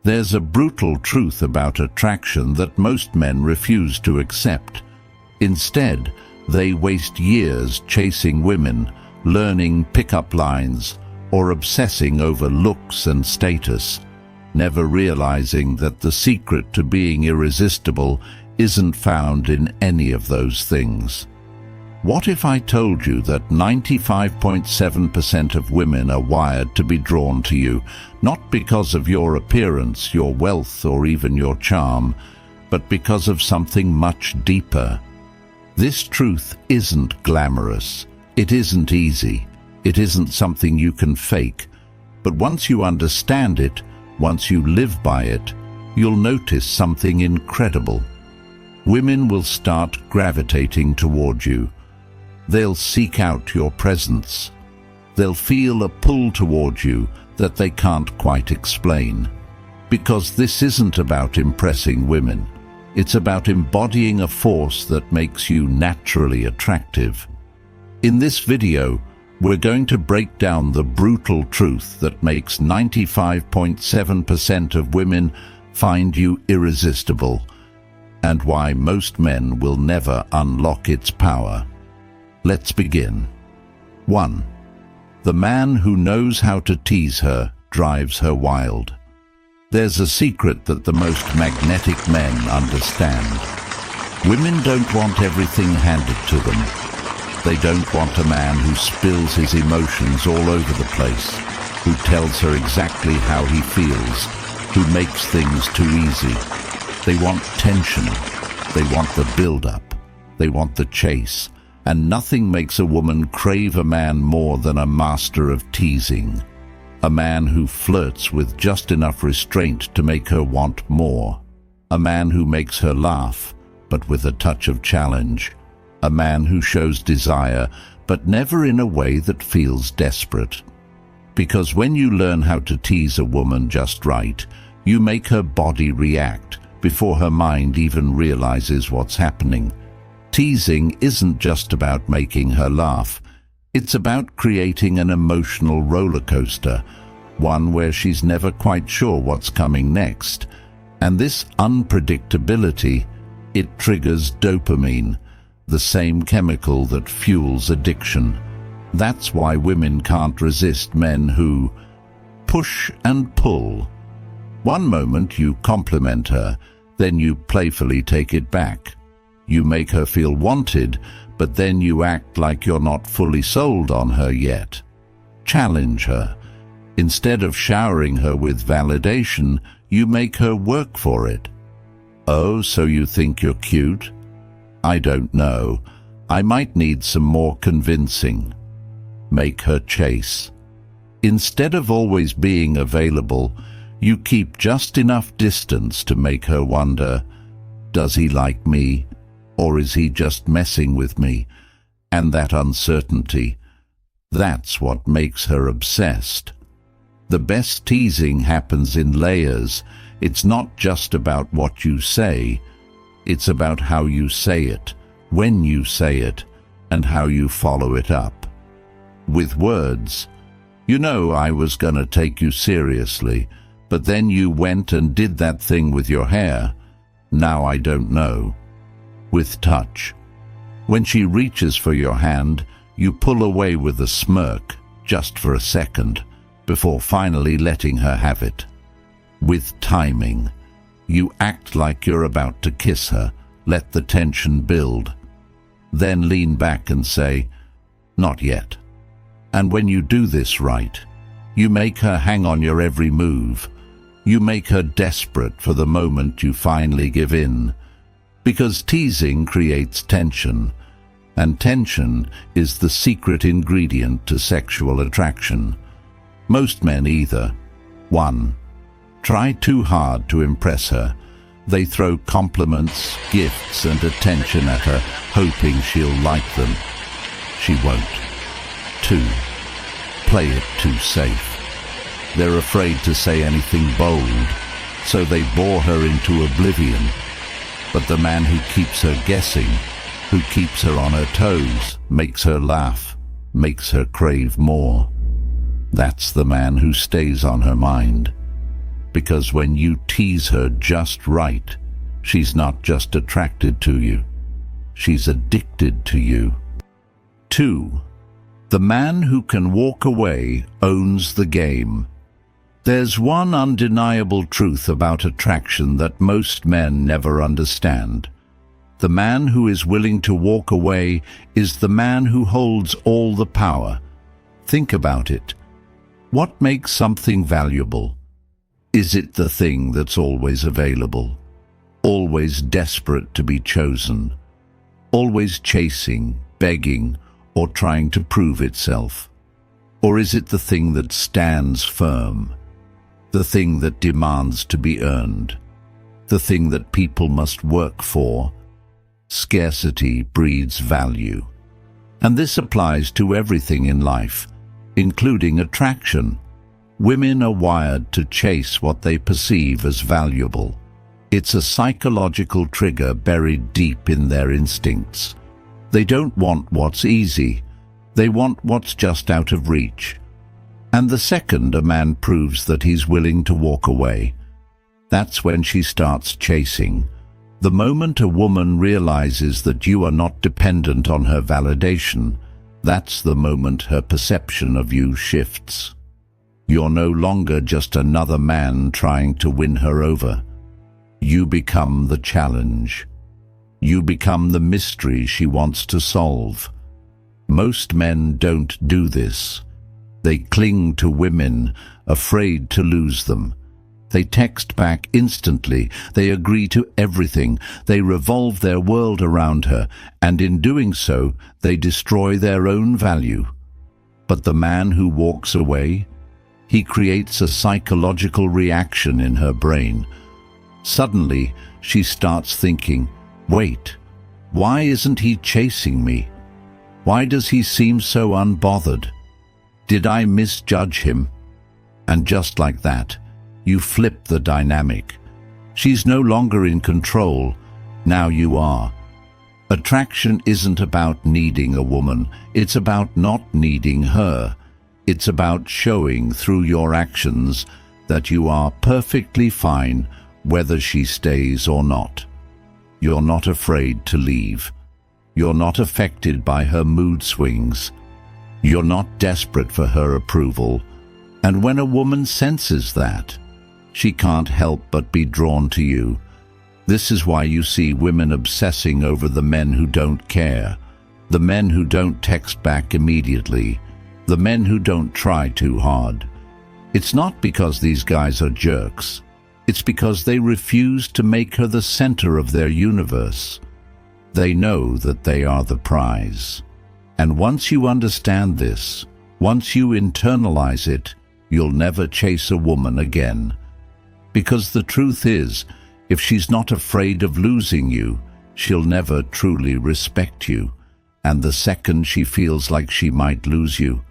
There's a brutal truth about attraction that most men refuse to accept. Instead, they waste years chasing women, learning pickup lines, or obsessing over looks and status, never realizing that the secret to being irresistible isn't found in any of those things. What if I told you that 95.7% of women are wired to be drawn to you, not because of your appearance, your wealth, or even your charm, but because of something much deeper? This truth isn't glamorous. It isn't easy. It isn't something you can fake. But once you understand it, once you live by it, you'll notice something incredible. Women will start gravitating toward you. They'll seek out your presence. They'll feel a pull toward you that they can't quite explain. Because this isn't about impressing women. It's about embodying a force that makes you naturally attractive. In this video, we're going to break down the brutal truth that makes 95.7% of women find you irresistible, and why most men will never unlock its power. Let's begin. 1. The man who knows how to tease her drives her wild. There's a secret that the most magnetic men understand. Women don't want everything handed to them. They don't want a man who spills his emotions all over the place, who tells her exactly how he feels, who makes things too easy. They want tension. They want the build-up. They want the chase. And nothing makes a woman crave a man more than a master of teasing. A man who flirts with just enough restraint to make her want more. A man who makes her laugh, but with a touch of challenge. A man who shows desire, but never in a way that feels desperate. Because when you learn how to tease a woman just right, you make her body react before her mind even realizes what's happening. Teasing isn't just about making her laugh. It's about creating an emotional roller coaster, one where she's never quite sure what's coming next. And this unpredictability, it triggers dopamine, the same chemical that fuels addiction. That's why women can't resist men who push and pull. One moment you compliment her, then you playfully take it back. You make her feel wanted, but then you act like you're not fully sold on her yet. Challenge her. Instead of showering her with validation, you make her work for it. Oh, so you think you're cute? I don't know. I might need some more convincing. Make her chase. Instead of always being available, you keep just enough distance to make her wonder, does he like me? Or is he just messing with me? And that uncertainty, that's what makes her obsessed. The best teasing happens in layers. It's not just about what you say. It's about how you say it, when you say it, and how you follow it up. With words, you know I was gonna take you seriously, but then you went and did that thing with your hair. Now I don't know. With touch. When she reaches for your hand, you pull away with a smirk, just for a second, before finally letting her have it. With timing. You act like you're about to kiss her, let the tension build. Then lean back and say, not yet. And when you do this right, you make her hang on your every move. You make her desperate for the moment you finally give in. Because teasing creates tension, and tension is the secret ingredient to sexual attraction. Most men either 1. Try too hard to impress her. They throw compliments, gifts, and attention at her, hoping she'll like them. She won't. 2. Play it too safe. They're afraid to say anything bold, so they bore her into oblivion. But the man who keeps her guessing, who keeps her on her toes, makes her laugh, makes her crave more. That's the man who stays on her mind. because when you tease her just right, she's not just attracted to you, she's addicted to you. 2. The man who can walk away owns the game. There's one undeniable truth about attraction that most men never understand. The man who is willing to walk away is the man who holds all the power. Think about it. What makes something valuable? Is it the thing that's always available, always desperate to be chosen, always chasing, begging, or trying to prove itself? Or is it the thing that stands firm, the thing that demands to be earned, the thing that people must work for? Scarcity breeds value. And this applies to everything in life, including attraction. Women are wired to chase what they perceive as valuable. It's a psychological trigger buried deep in their instincts. They don't want what's easy. They want what's just out of reach. And the second a man proves that he's willing to walk away, that's when she starts chasing. The moment a woman realizes that you are not dependent on her validation, that's the moment her perception of you shifts. You're no longer just another man trying to win her over. You become the challenge. You become the mystery she wants to solve. Most men don't do this. They cling to women, afraid to lose them. They text back instantly. They agree to everything. They revolve their world around her, and in doing so, they destroy their own value. But the man who walks away, he creates a psychological reaction in her brain. Suddenly, she starts thinking, wait, why isn't he chasing me? Why does he seem so unbothered? Did I misjudge him? And just like that, you flip the dynamic. She's no longer in control. Now you are. Attraction isn't about needing a woman. It's about not needing her. It's about showing through your actions that you are perfectly fine whether she stays or not. You're not afraid to leave. You're not affected by her mood swings. You're not desperate for her approval. And when a woman senses that, she can't help but be drawn to you. This is why you see women obsessing over the men who don't care, the men who don't text back immediately, the men who don't try too hard. It's not because these guys are jerks. It's because they refuse to make her the center of their universe. They know that they are the prize. And once you understand this, once you internalize it, you'll never chase a woman again. Because the truth is, if she's not afraid of losing you, she'll never truly respect you. And the second she feels like she might lose you,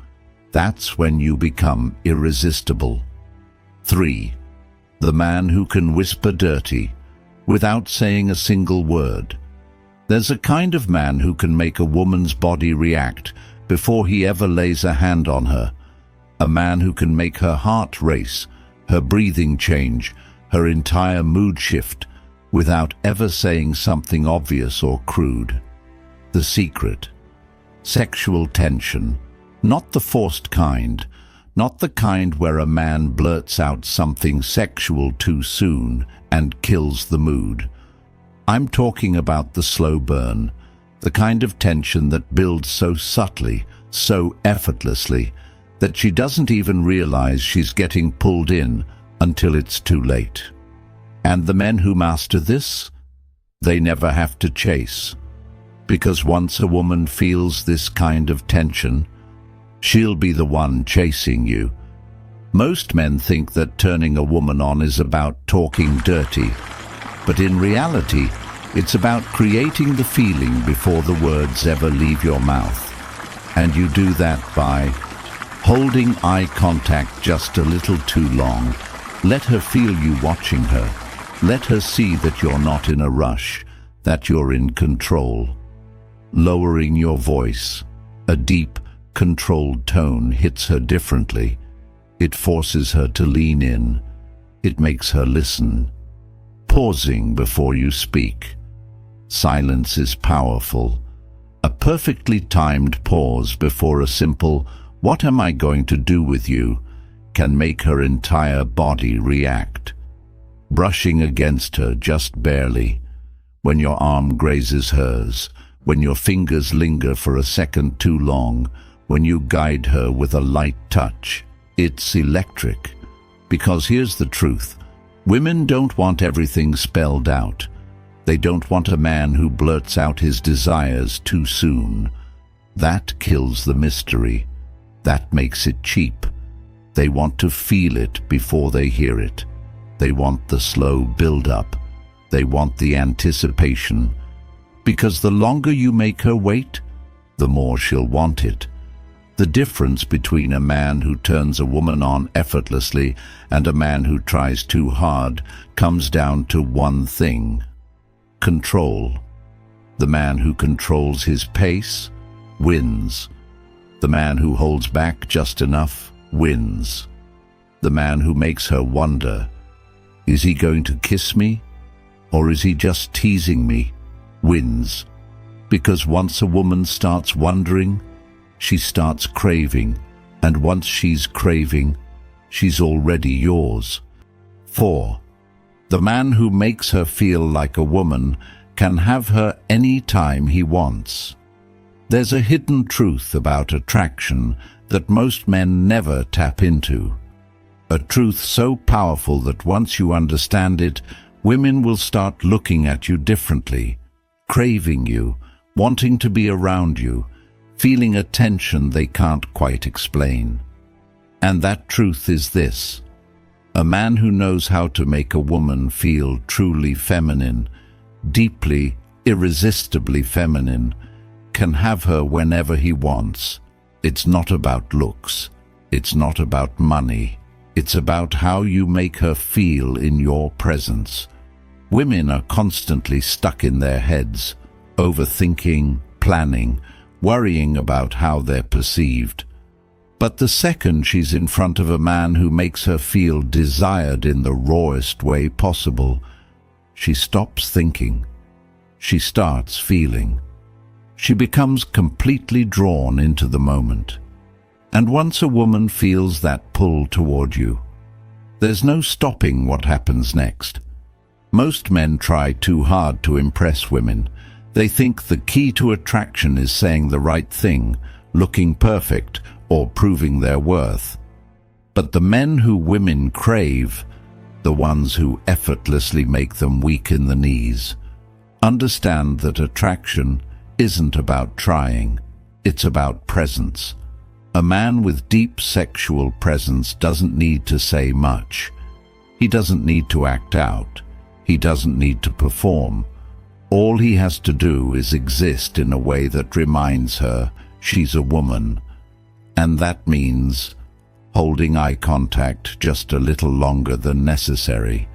that's when you become irresistible. 3. The man who can whisper dirty without saying a single word. There's a kind of man who can make a woman's body react before he ever lays a hand on her. A man who can make her heart race, her breathing change, her entire mood shift, without ever saying something obvious or crude. The secret. Sexual tension. Not the forced kind. Not the kind where a man blurts out something sexual too soon and kills the mood. I'm talking about the slow burn, the kind of tension that builds so subtly, so effortlessly, that she doesn't even realize she's getting pulled in until it's too late. And the men who master this, they never have to chase. Because once a woman feels this kind of tension, she'll be the one chasing you. Most men think that turning a woman on is about talking dirty, but in reality, it's about creating the feeling before the words ever leave your mouth. And you do that by holding eye contact just a little too long. Let her feel you watching her. Let her see that you're not in a rush, that you're in control. Lowering your voice, a deep, controlled tone hits her differently. It forces her to lean in. It makes her listen, pausing before you speak. Silence is powerful. A perfectly timed pause before a simple, "What am I going to do with you?" can make her entire body react. Brushing against her just barely, when your arm grazes hers, when your fingers linger for a second too long, when you guide her with a light touch. It's electric. Because here's the truth. Women don't want everything spelled out. They don't want a man who blurts out his desires too soon. That kills the mystery. That makes it cheap. They want to feel it before they hear it. They want the slow build-up. They want the anticipation. Because the longer you make her wait, the more she'll want it. The difference between a man who turns a woman on effortlessly and a man who tries too hard comes down to one thing: control. The man who controls his pace wins. The man who holds back just enough wins. The man who makes her wonder, is he going to kiss me, or is he just teasing me, wins. Because once a woman starts wondering, she starts craving, and once she's craving, she's already yours. 4. The man who makes her feel like a woman can have her any time he wants. There's a hidden truth about attraction that most men never tap into. A truth so powerful that once you understand it, women will start looking at you differently, craving you, wanting to be around you, feeling a tension they can't quite explain. And that truth is this: a man who knows how to make a woman feel truly feminine, deeply, irresistibly feminine, can have her whenever he wants. It's not about looks. It's not about money. It's about how you make her feel in your presence. Women are constantly stuck in their heads, overthinking, planning, worrying about how they're perceived. But the second she's in front of a man who makes her feel desired in the rawest way possible, she stops thinking. She starts feeling. She becomes completely drawn into the moment. And once a woman feels that pull toward you, there's no stopping what happens next. Most men try too hard to impress women. They think the key to attraction is saying the right thing, looking perfect, or proving their worth. But the men who women crave, the ones who effortlessly make them weak in the knees, understand that attraction isn't about trying, it's about presence. A man with deep sexual presence doesn't need to say much. He doesn't need to act out. He doesn't need to perform. All he has to do is exist in a way that reminds her she's a woman. And that means holding eye contact just a little longer than necessary,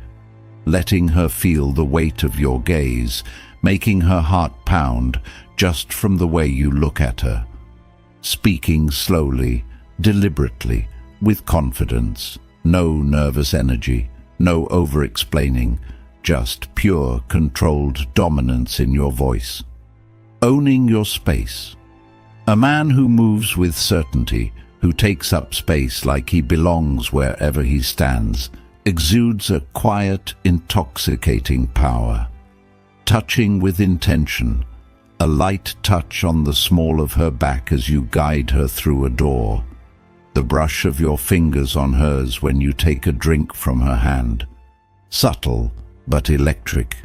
letting her feel the weight of your gaze, making her heart pound just from the way you look at her, speaking slowly, deliberately, with confidence, no nervous energy, no over-explaining, just pure, controlled dominance in your voice. Owning your space. A man who moves with certainty, who takes up space like he belongs wherever he stands, exudes a quiet, intoxicating power. Touching with intention, a light touch on the small of her back as you guide her through a door, the brush of your fingers on hers when you take a drink from her hand. Subtle, but electric.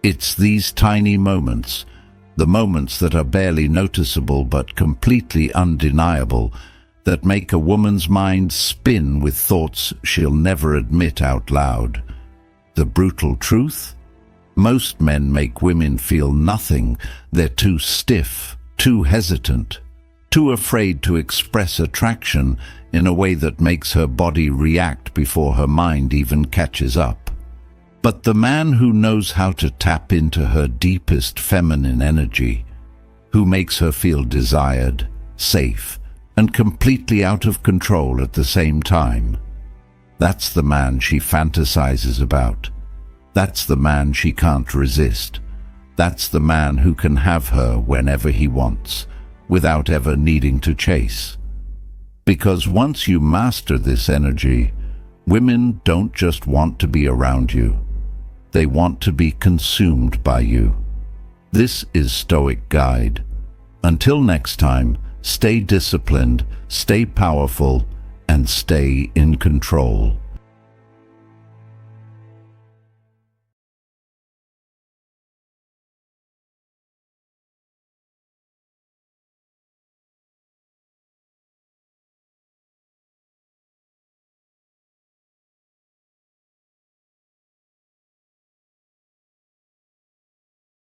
It's these tiny moments, the moments that are barely noticeable but completely undeniable, that make a woman's mind spin with thoughts she'll never admit out loud. The brutal truth? Most men make women feel nothing. They're too stiff, too hesitant, too afraid to express attraction in a way that makes her body react before her mind even catches up. But the man who knows how to tap into her deepest feminine energy, who makes her feel desired, safe, and completely out of control at the same time, That's the man she fantasizes about. That's the man she can't resist. That's the man who can have her whenever he wants, without ever needing to chase. Because once you master this energy, women don't just want to be around you. They want to be consumed by you. This is Stoic Guide. Until next time, stay disciplined, stay powerful, and stay in control.